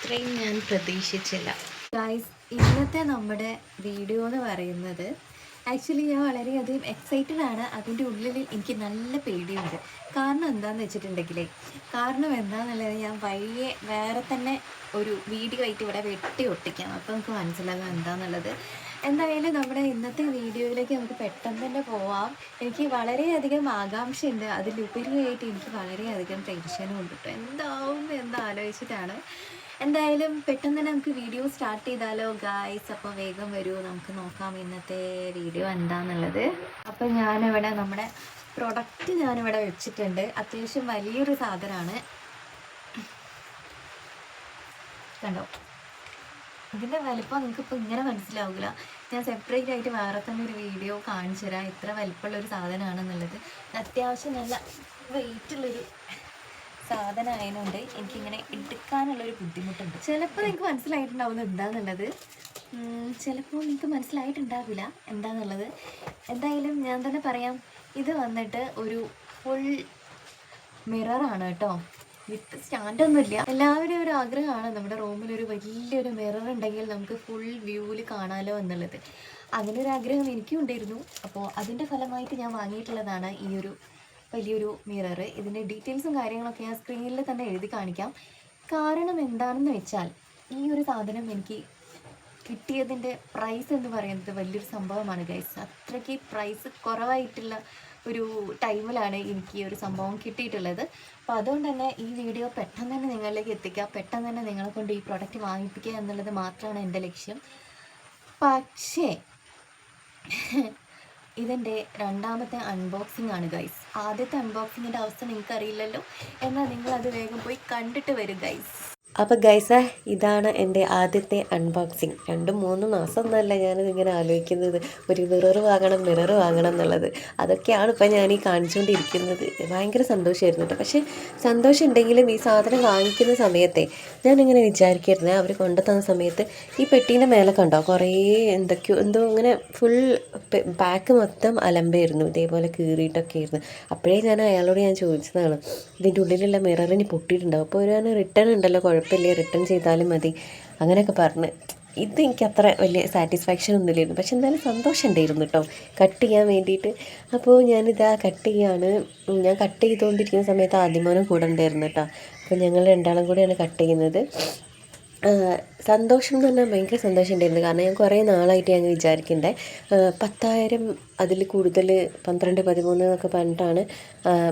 ഇത്രയും ഞാൻ പ്രതീക്ഷിച്ചില്ല. ഗൈസ്, ഇന്നത്തെ നമ്മുടെ വീഡിയോ എന്ന് പറയുന്നത് ആക്ച്വലി ഞാൻ വളരെയധികം എക്സൈറ്റഡ് ആണ്. അതിൻ്റെ ഉള്ളിൽ എനിക്ക് നല്ല പേടിയുണ്ട്. കാരണം എന്താണെന്നുള്ളത് ഞാൻ വഴിയെ വേറെ തന്നെ ഒരു വീഡിയോ ആയിട്ട് ഇവിടെ വെട്ടി ഒട്ടിക്കാം. അപ്പോൾ നമുക്ക് മനസ്സിലാകും എന്താണെന്നുള്ളത്. എന്തായാലും നമ്മുടെ ഇന്നത്തെ വീഡിയോയിലേക്ക് നമുക്ക് പെട്ടെന്ന് തന്നെ പോവാം. എനിക്ക് വളരെയധികം ആകാംക്ഷയുണ്ട്. അതിലുപരിയായിട്ട് എനിക്ക് വളരെയധികം ടെൻഷനും ഉണ്ട് കേട്ടോ. എന്താവും എന്നാലോചിച്ചിട്ടാണ്. എന്തായാലും പെട്ടെന്ന് തന്നെ നമുക്ക് വീഡിയോ സ്റ്റാർട്ട് ചെയ്താലോ ഗായ്സ്? അപ്പോൾ വേഗം വരൂ, നമുക്ക് നോക്കാം ഇന്നത്തെ വീഡിയോ എന്താണെന്നുള്ളത്. അപ്പോൾ ഞാനിവിടെ നമ്മുടെ പ്രൊഡക്റ്റ് ഞാനിവിടെ വെച്ചിട്ടുണ്ട്. അത്യാവശ്യം വലിയൊരു സാധനമാണ്, കണ്ടോ? ഇതിൻ്റെ വലിപ്പം നിങ്ങൾക്കിപ്പോൾ ഇങ്ങനെ മനസ്സിലാവില്ല. ഞാൻ സെപ്പറേറ്റ് ആയിട്ട് വേറെ തന്നെ ഒരു വീഡിയോ കാണിച്ചു തരാം എത്ര വലിപ്പമുള്ളൊരു സാധനമാണെന്നുള്ളത്. അത്യാവശ്യം നല്ല വെയിറ്റുള്ളൊരു സാധനമായതുകൊണ്ട് എനിക്കിങ്ങനെ എടുക്കാനുള്ളൊരു ബുദ്ധിമുട്ടുണ്ട്. ചിലപ്പോൾ നിങ്ങൾക്ക് മനസ്സിലായിട്ടുണ്ടാവുന്നത് എന്താണെന്നുള്ളത്, ചിലപ്പോൾ നിങ്ങൾക്ക് മനസ്സിലായിട്ടുണ്ടാവില്ല എന്താണെന്നുള്ളത്. എന്തായാലും ഞാൻ തന്നെ പറയാം. ഇത് വന്നിട്ട് ഒരു ഫുൾ മിററാണ് കേട്ടോ, വിത്ത് സ്റ്റാൻഡൊന്നുമില്ല. എല്ലാവരും ഒരു ആഗ്രഹമാണ് നമ്മുടെ റൂമിലൊരു വലിയൊരു മിറർ ഉണ്ടെങ്കിൽ നമുക്ക് ഫുൾ വ്യൂവിൽ കാണാമല്ലോ എന്നുള്ളത്. അങ്ങനെ ഒരു ആഗ്രഹം എനിക്കും ഉണ്ടായിരുന്നു. അപ്പോൾ അതിൻ്റെ ഫലമായിട്ട് ഞാൻ വാങ്ങിയിട്ടുള്ളതാണ് ഈ ഒരു വലിയൊരു മിറർ. ഇതിൻ്റെ ഡീറ്റെയിൽസും കാര്യങ്ങളൊക്കെ ഞാൻ സ്ക്രീനിൽ തന്നെ എഴുതി കാണിക്കാം. കാരണം എന്താണെന്ന് വെച്ചാൽ, ഈ ഒരു സാധനം എനിക്ക് കിട്ടിയതിൻ്റെ പ്രൈസ് എന്ന് പറയുന്നത് വലിയൊരു സംഭവമാണ് ഗൈസ്. അത്രയ്ക്ക് പ്രൈസ് കുറവായിട്ടുള്ള ഒരു ടൈമിലാണ് എനിക്ക് ഈ ഒരു സംഭവം കിട്ടിയിട്ടുള്ളത്. അപ്പോൾ അതുകൊണ്ട് തന്നെ ഈ വീഡിയോ പെട്ടെന്ന് തന്നെ നിങ്ങളിലേക്ക് എത്തിക്കുക, പെട്ടെന്ന് തന്നെ നിങ്ങളെ കൊണ്ട് ഈ പ്രൊഡക്റ്റ് വാങ്ങിപ്പിക്കുക എന്നുള്ളത് മാത്രമാണ് എൻ്റെ ലക്ഷ്യം. പക്ഷേ ഇതിൻ്റെ രണ്ടാമത്തെ അൺബോക്സിംഗ് ആണ് ഗൈസ്. ആദ്യത്തെ അൺബോക്സിങ്ങിൻ്റെ അവസ്ഥ നിങ്ങൾക്കറിയില്ലല്ലോ, എന്നാൽ നിങ്ങളത് വേഗം പോയി കണ്ടിട്ട് വരും ഗൈസ്. അപ്പോൾ ഗൈസ്, ഇതാണ് എൻ്റെ ആദ്യത്തെ അൺബോക്സിങ്. 2-3 മാസമൊന്നുമല്ല ഞാനിതിങ്ങനെ ആലോചിക്കുന്നത്, ഒരു മിറർ വാങ്ങണം എന്നുള്ളത്. അതൊക്കെയാണ് ഇപ്പം ഞാൻ ഈ കാണിച്ചുകൊണ്ടിരിക്കുന്നത്. ഭയങ്കര സന്തോഷമായിരുന്നു കേട്ടോ. പക്ഷേ സന്തോഷം ഉണ്ടെങ്കിലും ഈ സാധനം വാങ്ങിക്കുന്ന സമയത്തെ ഞാനിങ്ങനെ വിചാരിക്കായിരുന്നു, അവർ കൊണ്ടുതന്ന സമയത്ത് ഈ പെട്ടീൻ്റെ മേലെ കണ്ടോ കുറേ എന്തോ ഇങ്ങനെ ഫുൾ പാക്ക് മൊത്തം അലമ്പായിരുന്നു, ഇതേപോലെ കീറിയിട്ടൊക്കെ ആയിരുന്നു. അപ്പോഴേ ഞാൻ അയാളോട് ചോദിച്ചതാണ്, ഇതിൻ്റെ ഉള്ളിലുള്ള മിററിന് പൊട്ടിയിട്ടുണ്ടാവും. അപ്പോൾ ഒരു റിട്ടേൺ ഉണ്ടല്ലോ, കുഴപ്പമില്ല, റിട്ടേൺ ചെയ്താലും മതി അങ്ങനെയൊക്കെ പറഞ്ഞ്. ഇത് എനിക്ക് അത്ര വലിയ സാറ്റിസ്ഫാക്ഷൻ ഒന്നുമില്ലായിരുന്നു. പക്ഷെ എന്തായാലും സന്തോഷം ഉണ്ടായിരുന്നു കേട്ടോ കട്ട് ചെയ്യാൻ വേണ്ടിയിട്ട്. അപ്പോൾ ഞാനിതാ കട്ട് ചെയ്യാണ്. ഞാൻ കട്ട് ചെയ്തുകൊണ്ടിരിക്കുന്ന സമയത്ത് ആദ്യമോനും കൂടെ ഉണ്ടായിരുന്നു കേട്ടോ. അപ്പോൾ ഞങ്ങൾ രണ്ടാളും കൂടെയാണ് കട്ട് ചെയ്യുന്നത്. സന്തോഷം എന്ന് പറഞ്ഞാൽ ഭയങ്കര സന്തോഷം ഉണ്ടായിരുന്നു. കാരണം ഞാൻ കുറേ നാളായിട്ട് ഞാൻ വിചാരിക്കണ്ടേ, 10,000 അതിൽ കൂടുതൽ 12, 13 എന്നൊക്കെ പറഞ്ഞിട്ടാണ്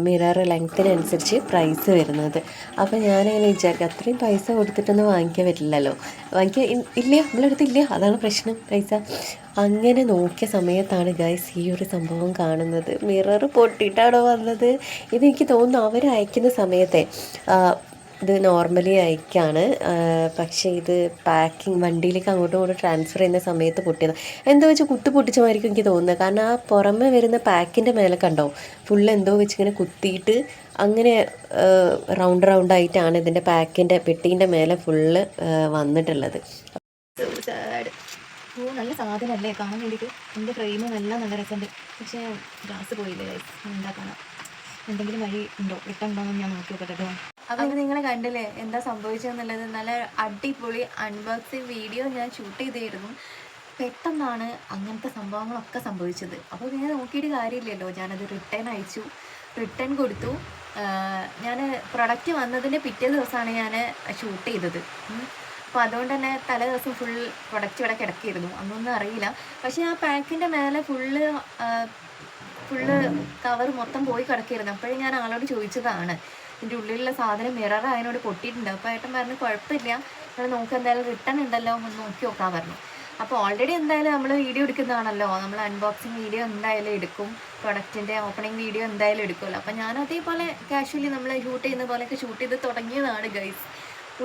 മിറർ ലെങ്ത്തിനനുസരിച്ച് പ്രൈസ് വരുന്നത്. അപ്പോൾ ഞാനങ്ങനെ വിചാരിക്കും, അത്രയും പൈസ കൊടുത്തിട്ടൊന്നും വാങ്ങിക്കാൻ പറ്റില്ലല്ലോ, ഇല്ല, നമ്മളെടുത്തില്ല, അതാണ് പ്രശ്നം, പൈസ. അങ്ങനെ നോക്കിയ സമയത്താണ് ഗൈസ് ഈ ഒരു സംഭവം കാണുന്നത്. മിറർ പൊട്ടിയിട്ടാണോ വന്നത്? ഇതെനിക്ക് തോന്നുന്നു അവർ അയക്കുന്ന സമയത്തെ ഇത് നോർമലി അയക്കാണ്. പക്ഷേ ഇത് പാക്കിങ് വണ്ടിയിലേക്ക് അങ്ങോട്ടും ഇങ്ങോട്ടും ട്രാൻസ്ഫർ ചെയ്യുന്ന സമയത്ത് പൊട്ടിയത് എന്തോ വെച്ച് പൊട്ടിച്ചമായിരിക്കും എനിക്ക് തോന്നുന്നത്. കാരണം ആ പുറമെ വരുന്ന പാക്കിൻ്റെ മേലെ കണ്ടോ ഫുള്ള് എന്തോ വെച്ച് ഇങ്ങനെ കുത്തിയിട്ട് അങ്ങനെ റൗണ്ടായിട്ടാണ് ഇതിൻ്റെ പാക്കിൻ്റെ പെട്ടീൻ്റെ മേലെ ഫുള്ള് വന്നിട്ടുള്ളത്. നല്ല സാധനമല്ലേ കാണാൻ വേണ്ടിയിട്ട്. എൻ്റെ ഫ്രെയിമും എല്ലാം നല്ല രസമുണ്ട്. പക്ഷേ ഗ്ലാസ് പോയില്ലേ, എന്താ കാണാം, എന്തെങ്കിലും വഴി ഉണ്ടോ, ഇട്ടുണ്ടോ എന്ന് ഞാൻ നോക്കി നോക്കട്ടെ കേട്ടോ. അപ്പോൾ നിങ്ങൾ കണ്ടില്ലേ എന്താ സംഭവിച്ചതെന്നുള്ളത്. നല്ല അടിപൊളി അൺബോക്സിങ് വീഡിയോ ഞാൻ ഷൂട്ട് ചെയ്തായിരുന്നു. പെട്ടെന്നാണ് അങ്ങനത്തെ സംഭവങ്ങളൊക്കെ സംഭവിച്ചത്. അപ്പോൾ പിന്നെ നോക്കിയിട്ട് കാര്യമില്ലല്ലോ, ഞാനത് റിട്ടേൺ കൊടുത്തു. ഞാൻ പ്രൊഡക്റ്റ് വന്നതിൻ്റെ പിറ്റേ ദിവസമാണ് ഞാൻ ഷൂട്ട് ചെയ്തത്. അപ്പോൾ അതുകൊണ്ട് തന്നെ തലേ ദിവസം ഫുൾ പ്രൊഡക്റ്റ് ഇവിടെ കിടക്കിയിരുന്നു, അന്നൊന്നും അറിയില്ല. പക്ഷേ ആ പാക്കിൻ്റെ മേലെ ഫുള്ള് കവർ മൊത്തം പോയി കിടക്കിയിരുന്നു. അപ്പോഴേ ഞാൻ ആളോട് ചോദിച്ചതാണ്, ഇതിൻ്റെ ഉള്ളിലുള്ള സാധനം മിറർ അതിനോട് പൊട്ടിയിട്ടുണ്ട്. അപ്പോൾ ഏട്ടൻ പറഞ്ഞു കുഴപ്പമില്ല, നമ്മൾ നോക്കുക, എന്തായാലും റിട്ടേൺ ഉണ്ടല്ലോ, ഒന്ന് നോക്കി നോക്കാൻ പറഞ്ഞു. അപ്പോൾ ഓൾറെഡി എന്തായാലും നമ്മൾ വീഡിയോ എടുക്കുന്നതാണല്ലോ, നമ്മൾ അൺബോക്സിങ് വീഡിയോ എന്തായാലും എടുക്കും, പ്രൊഡക്റ്റിൻ്റെ ഓപ്പണിംഗ് വീഡിയോ എന്തായാലും എടുക്കുമല്ലോ. അപ്പോൾ ഞാൻ അതേപോലെ കാഷ്വലി നമ്മൾ ഷൂട്ട് ചെയ്യുന്ന പോലെയൊക്കെ ഷൂട്ട് ചെയ്ത് തുടങ്ങിയതാണ് ഗൈസ്.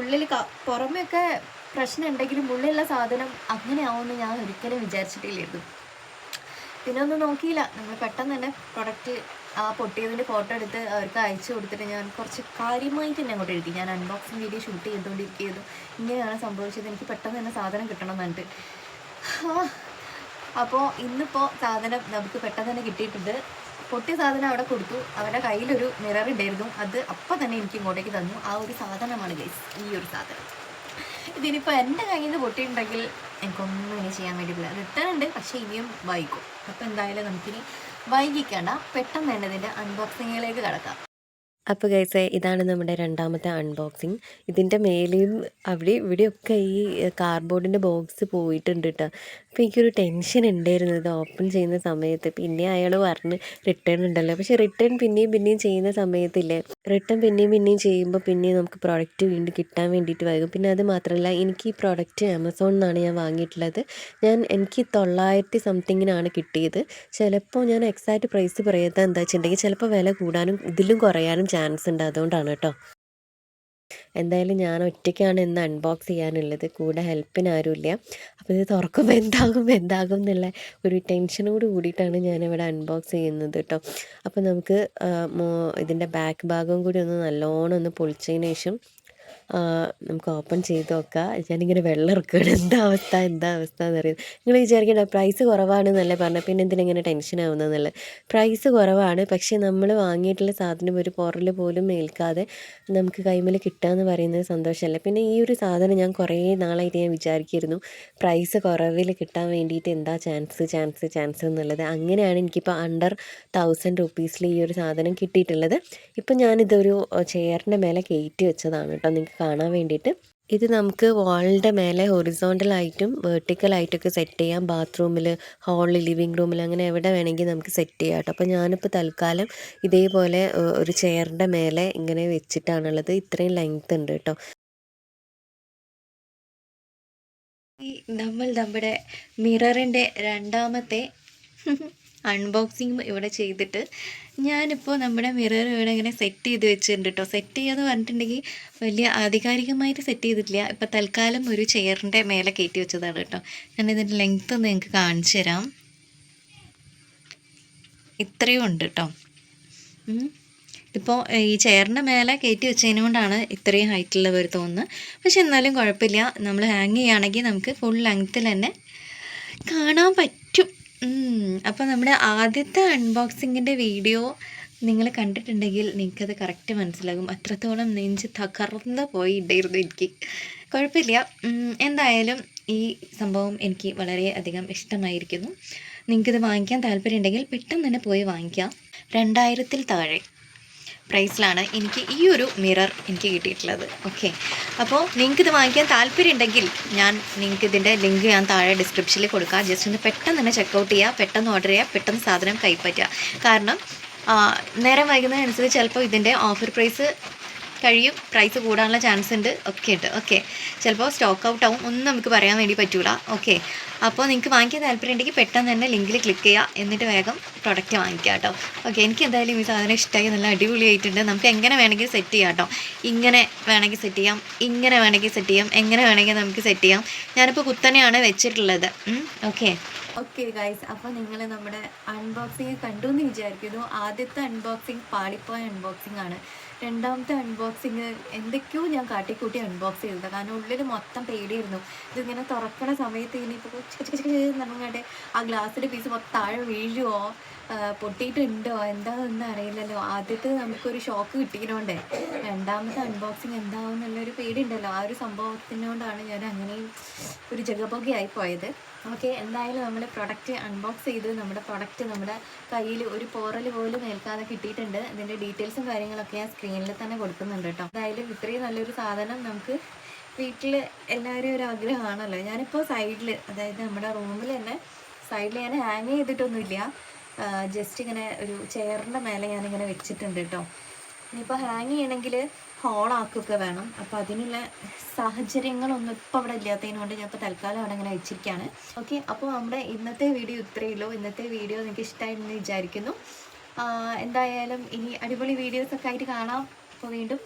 ഉള്ളിൽ പുറമെയൊക്കെ പ്രശ്നം ഉണ്ടെങ്കിലും ഉള്ളിലുള്ള സാധനം അങ്ങനെ ആവുമെന്ന് ഞാൻ ഒരിക്കലും വിചാരിച്ചിട്ടില്ലായിരുന്നു. പിന്നെ ഒന്നും നോക്കിയില്ല, നമ്മൾ പെട്ടെന്ന് തന്നെ പ്രൊഡക്റ്റ് ആ പൊട്ടിയതിൻ്റെ ഫോട്ടോ എടുത്ത് അവർക്ക് അയച്ചു കൊടുത്തിട്ട് ഞാൻ കുറച്ച് കാര്യമായിട്ട് തന്നെ അങ്ങോട്ട് എഴുതി. ഞാൻ അൺബോക്സിങ് വീഡിയോ ഷൂട്ട് ചെയ്തുകൊണ്ടിരിക്കുകയായിരുന്നു, ഇങ്ങനെയാണ് സംഭവിച്ചത്, എനിക്ക് പെട്ടെന്ന് തന്നെ സാധനം കിട്ടണം എന്നിട്ട്. അപ്പോൾ ഇന്നിപ്പോൾ സാധനം നമുക്ക് പെട്ടെന്ന് തന്നെ കിട്ടിയിട്ടുണ്ട്. പൊട്ടിയ സാധനം അവിടെ കൊടുത്തു. അവരുടെ കയ്യിലൊരു മിറർ ഉണ്ടായിരുന്നു, അത് അപ്പം തന്നെ എനിക്ക് ഇങ്ങോട്ടേക്ക് തന്നു. ആ ഒരു സാധനമാണ് ഗൈസ് ഈ ഒരു സാധനം. ഇതിനിപ്പോൾ എൻ്റെ കയ്യിൽ നിന്ന് പൊട്ടിയിട്ടുണ്ടെങ്കിൽ എനിക്കൊന്നും ഇനി ചെയ്യാൻ വേണ്ടിയില്ല. റിട്ടേൺ ഉണ്ട്, പക്ഷേ ഇനിയും വൈകും. അപ്പോൾ എന്തായാലും നമുക്കിനി വൈകിക്കണ്ട, പെട്ടെന്ന് തന്നെ ഇതിൻ്റെ അൺബോക്സിങ്ങിലേക്ക് കിടക്കാം. അപ്പോൾ ഗൈസേ, ഇതാണ് നമ്മുടെ രണ്ടാമത്തെ അൺബോക്സിങ്. ഇതിൻ്റെ മേലെയും അവിടെ ഇവിടെയൊക്കെ ഈ കാർഡ്ബോർഡിൻ്റെ ബോക്സ് പോയിട്ടുണ്ട് കേട്ടോ. അപ്പോൾ എനിക്കൊരു ടെൻഷൻ ഉണ്ടായിരുന്നു ഇത് ഓപ്പൺ ചെയ്യുന്ന സമയത്ത്. പിന്നെ അയാൾ പറഞ്ഞ് റിട്ടേൺ ഉണ്ടല്ലോ, പക്ഷേ റിട്ടേൺ പിന്നെയും ചെയ്യുന്ന സമയത്തില്ലേ, റിട്ടേൺ പിന്നെയും ചെയ്യുമ്പോൾ നമുക്ക് പ്രോഡക്റ്റ് വീണ്ടും കിട്ടാൻ വേണ്ടിയിട്ട് വൈകും. പിന്നെ അത് മാത്രമല്ല, എനിക്ക് ഈ പ്രോഡക്റ്റ് ആമസോണിൽ നിന്നാണ് ഞാൻ വാങ്ങിയിട്ടുള്ളത്. എനിക്ക് 900 സംതിങ്ങിനാണ് കിട്ടിയത്. ചിലപ്പോൾ ഞാൻ എക്സാക്റ്റ് പ്രൈസ് പറയാത്ത എന്താ വെച്ചിട്ടുണ്ടെങ്കിൽ ചിലപ്പോൾ വില കൂടാനും ഇതിലും കുറയാനും ചാൻസ് ഉണ്ട്. അതുകൊണ്ടാണ് കേട്ടോ. എന്തായാലും ഞാൻ ഒറ്റയ്ക്കാണ് ഇന്ന് അൺബോക്സ് ചെയ്യാനുള്ളത്, കൂടെ ഹെൽപ്പിന് ആരുമില്ല. അപ്പോൾ ഇത് തുറക്കുമ്പോൾ എന്താകും എന്നുള്ള ഒരു ടെൻഷനോട് കൂടിയിട്ടാണ് ഞാനിവിടെ അൺബോക്സ് ചെയ്യുന്നത് കേട്ടോ. അപ്പോൾ നമുക്ക് ഇതിൻ്റെ ബാക്ക് ഭാഗം കൂടി ഒന്ന് നല്ലോണം ഒന്ന് പൊളിച്ചതിന് ശേഷം നമുക്ക് ഓപ്പൺ ചെയ്ത് നോക്കാം. ഞാനിങ്ങനെ വെള്ളം ഇറക്കുകയാണ്, എന്താ അവസ്ഥ എന്നറിയാം. നിങ്ങൾ വിചാരിക്കേണ്ട പ്രൈസ് കുറവാണെന്നല്ലേ പറഞ്ഞത്, പിന്നെ എന്തിനിങ്ങനെ ടെൻഷൻ ആവുന്നതെന്നുള്ളത്. പ്രൈസ് കുറവാണ്, പക്ഷേ നമ്മൾ വാങ്ങിയിട്ടുള്ള സാധനം ഒരു പൊറൽ പോലും ഏൽക്കാതെ നമുക്ക് കൈമേൽ കിട്ടുകയെന്ന് പറയുന്നത് സന്തോഷമല്ലേ. പിന്നെ ഈ ഒരു സാധനം ഞാൻ കുറേ നാളായിട്ട് ഞാൻ വിചാരിക്കുമായിരുന്നു, പ്രൈസ് കുറവിൽ കിട്ടാൻ വേണ്ടിയിട്ട് എന്താ ചാൻസ് എന്നുള്ളത്. അങ്ങനെയാണ് എനിക്കിപ്പോൾ അണ്ടർ 1000 റുപ്പീസിൽ ഈ ഒരു സാധനം കിട്ടിയിട്ടുള്ളത്. ഇപ്പം ഞാനിതൊരു ചെയറിൻ്റെ മേലെ കയറ്റി വെച്ചതാണ് കേട്ടോ, നിങ്ങൾക്ക് കാണാൻ വേണ്ടിയിട്ട്. ഇത് നമുക്ക് വാളിൻ്റെ മേലെ ഹൊറിസോണ്ടലായിട്ടും വെർട്ടിക്കലായിട്ടൊക്കെ സെറ്റ് ചെയ്യാം. ബാത്റൂമിൽ, ഹാളിൽ, ലിവിങ് റൂമിൽ, അങ്ങനെ എവിടെ വേണമെങ്കിൽ നമുക്ക് സെറ്റ് ചെയ്യാം കേട്ടോ. അപ്പോൾ ഞാനിപ്പോൾ തൽക്കാലം ഇതേപോലെ ഒരു ചെയറിൻ്റെ മേലെ ഇങ്ങനെ വെച്ചിട്ടാണുള്ളത്. ഇത്രയും ലെങ്ത് ഉണ്ട് കേട്ടോ. നമ്മുടെ മിററിൻ്റെ രണ്ടാമത്തെ അൺബോക്സിങ് ഇവിടെ ചെയ്തിട്ട് ഞാനിപ്പോൾ നമ്മുടെ മിറർ ഇവിടെ ഇങ്ങനെ സെറ്റ് ചെയ്ത് വെച്ചിട്ടുണ്ട് കേട്ടോ. സെറ്റ് ചെയ്യാന്ന് പറഞ്ഞിട്ടുണ്ടെങ്കിൽ വലിയ ആധികാരികമായിട്ട് സെറ്റ് ചെയ്തിട്ടില്ല. ഇപ്പോൾ തൽക്കാലം ഒരു ചെയറിൻ്റെ മേലെ കയറ്റി വെച്ചതാണ് കേട്ടോ. ഞാൻ ഇതിൻ്റെ ലെങ്ത്ത് ഒന്ന് നിങ്ങൾക്ക് കാണിച്ചു തരാം. ഇത്രയും ഉണ്ട് കേട്ടോ. ഇപ്പോൾ ഈ ചെയറിൻ്റെ മേലെ കയറ്റി വെച്ചതിന് കൊണ്ടാണ് ഇത്രയും ഹൈറ്റുള്ളവർ തോന്നുന്നത്. പക്ഷെ എന്നാലും കുഴപ്പമില്ല, നമ്മൾ ഹാങ് ചെയ്യുകയാണെങ്കിൽ നമുക്ക് ഫുൾ ലെങ്ത്തിൽ തന്നെ കാണാൻ പറ്റും. അപ്പോൾ നമ്മുടെ ആദ്യത്തെ അൺബോക്സിങ്ങിൻ്റെ വീഡിയോ നിങ്ങൾ കണ്ടിട്ടുണ്ടെങ്കിൽ നിങ്ങൾക്കത് കറക്റ്റ് മനസ്സിലാകും. അത്രത്തോളം നെഞ്ച് തകർന്ന് പോയിട്ടുണ്ടായിരുന്നു എനിക്ക്. കുഴപ്പമില്ല, എന്തായാലും ഈ സംഭവം എനിക്ക് വളരെയധികം ഇഷ്ടമായിരിക്കുന്നു. നിങ്ങൾക്കിത് വാങ്ങിക്കാൻ താല്പര്യമുണ്ടെങ്കിൽ പെട്ടെന്ന് തന്നെ പോയി വാങ്ങിക്കാം. 2000-ൽ താഴെ പ്രൈസിലാണ് എനിക്ക് ഈ ഒരു മിറർ എനിക്ക് കിട്ടിയിട്ടുള്ളത്. ഓക്കെ, അപ്പോൾ നിങ്ങൾക്കിത് വാങ്ങിക്കാൻ താല്പര്യമുണ്ടെങ്കിൽ നിങ്ങൾക്ക് ഇതിൻ്റെ ലിങ്ക് ഞാൻ താഴെ ഡിസ്ക്രിപ്ഷനിൽ കൊടുക്കാം. ജസ്റ്റ് ഒന്ന് പെട്ടെന്ന് തന്നെ ചെക്കൗട്ട് ചെയ്യുക, പെട്ടെന്ന് ഓർഡർ ചെയ്യുക, പെട്ടെന്ന് സാധനം കൈപ്പറ്റുക. കാരണം നേരം വൈകുന്നതിനനുസരിച്ച് ചിലപ്പോൾ ഇതിൻ്റെ ഓഫർ പ്രൈസ് കഴിയും, പ്രൈസ് കൂടാനുള്ള ചാൻസ് ഉണ്ട്, ഒക്കെ ഉണ്ട്. ഓക്കെ, ചിലപ്പോൾ സ്റ്റോക്ക് ഔട്ട് ആവും, ഒന്നും നമുക്ക് പറയാൻ വേണ്ടി പറ്റൂല. ഓക്കെ, അപ്പോൾ നിങ്ങൾക്ക് വാങ്ങിക്കാൻ താല്പര്യം ഉണ്ടെങ്കിൽ പെട്ടെന്ന് തന്നെ ലിങ്കിൽ ക്ലിക്ക് ചെയ്യുക, എന്നിട്ട് വേഗം പ്രൊഡക്റ്റ് വാങ്ങിക്കുക കേട്ടോ. ഓക്കെ, എനിക്ക് എന്തായാലും ഈ സാധനം ഇഷ്ടമായി, നല്ല അടിപൊളിയായിട്ടുണ്ട്. നമുക്ക് എങ്ങനെ വേണമെങ്കിൽ സെറ്റ് ചെയ്യാം കേട്ടോ. ഇങ്ങനെ വേണമെങ്കിൽ സെറ്റ് ചെയ്യാം, ഇങ്ങനെ വേണമെങ്കിൽ സെറ്റ് ചെയ്യാം, എങ്ങനെ വേണമെങ്കിൽ നമുക്ക് സെറ്റ് ചെയ്യാം. ഞാനിപ്പോൾ കുത്തനെയാണ് വെച്ചിട്ടുള്ളത്. ഓക്കെ ഗൈസ്, അപ്പോൾ നിങ്ങൾ നമ്മുടെ അൺബോക്സിങ് കണ്ടു എന്ന് വിചാരിക്കുന്നു. ആദ്യത്തെ അൺബോക്സിങ് പാളിപ്പോയ അൺബോക്സിങ് ആണ്. രണ്ടാമത്തെ അൺബോക്സിങ് എന്തൊക്കെയോ ഞാൻ കാട്ടിക്കൂട്ടി അൺബോക്സ് ചെയ്തത്. കാരണം ഉള്ളിൽ മൊത്തം പേടിയായിരുന്നു. ഇതിങ്ങനെ തുറക്കണ സമയത്ത് ഇനിയിപ്പോൾ നമ്മളുടെ ആ ഗ്ലാസ്സിൻ്റെ പീസ് മൊത്തം താഴെ വീഴുമോ, പൊട്ടിയിട്ടുണ്ടോ, എന്താണെന്ന് അറിയില്ലല്ലോ. ആദ്യത്തെ നമുക്കൊരു ഷോക്ക് കിട്ടിയതുകൊണ്ടേ രണ്ടാമത്തെ അൺബോക്സിങ് എന്താവും എന്നുള്ളൊരു പേടിയുണ്ടല്ലോ. ആ ഒരു സംഭവത്തിനോണ്ടാണ് ഞാൻ അങ്ങനെയും ഒരു ജഗബൊഗയായി പോയത്. ഓക്കെ, എന്തായാലും നമ്മൾ പ്രൊഡക്റ്റ് അൺബോക്സ് ചെയ്ത് നമ്മുടെ പ്രൊഡക്റ്റ് നമ്മുടെ കയ്യിൽ ഒരു പോറൽ പോലും ഏൽക്കാതെ കിട്ടിയിട്ടുണ്ട്. ഇതിൻ്റെ ഡീറ്റെയിൽസും കാര്യങ്ങളൊക്കെ ഞാൻ സ്ക്രീനിൽ തന്നെ കൊടുക്കുന്നുണ്ട് കേട്ടോ. എന്തായാലും ഇത്രയും നല്ലൊരു സാധനം നമുക്ക് വീട്ടിൽ എല്ലാവരും ഒരു ആഗ്രഹമാണല്ലോ. ഞാനിപ്പോൾ സൈഡിൽ, അതായത് നമ്മുടെ റൂമിൽ തന്നെ സൈഡിൽ ഞാൻ ഹാങ് ചെയ്തിട്ടൊന്നുമില്ല, ജസ്റ്റ് ഇങ്ങനെ ഒരു ചെയറിൻ്റെ മേലെ ഞാനിങ്ങനെ വെച്ചിട്ടുണ്ട് കേട്ടോ. ഇനിയിപ്പോൾ ഹാങ് ചെയ്യണമെങ്കിൽ ഹോളാക്കുകയൊക്കെ വേണം. അപ്പോൾ അതിനുള്ള സാഹചര്യങ്ങളൊന്നും ഇപ്പോൾ അവിടെ ഇല്ലാത്തതിനോണ്ട് ഞാൻ ഇപ്പോൾ തൽക്കാലം അവിടെ ഇങ്ങനെ വെച്ചിരിക്കുകയാണ്. ഓക്കെ, അപ്പോൾ നമ്മുടെ ഇന്നത്തെ വീഡിയോ ഇത്രയേ ഉള്ളൂ. ഇന്നത്തെ വീഡിയോ നിങ്ങൾക്ക് ഇഷ്ടമായെന്ന് വിചാരിക്കുന്നു. എന്തായാലും ഇനി അടിപൊളി വീഡിയോസൊക്കെ ആയിട്ട് കാണാം. അപ്പോൾ വീണ്ടും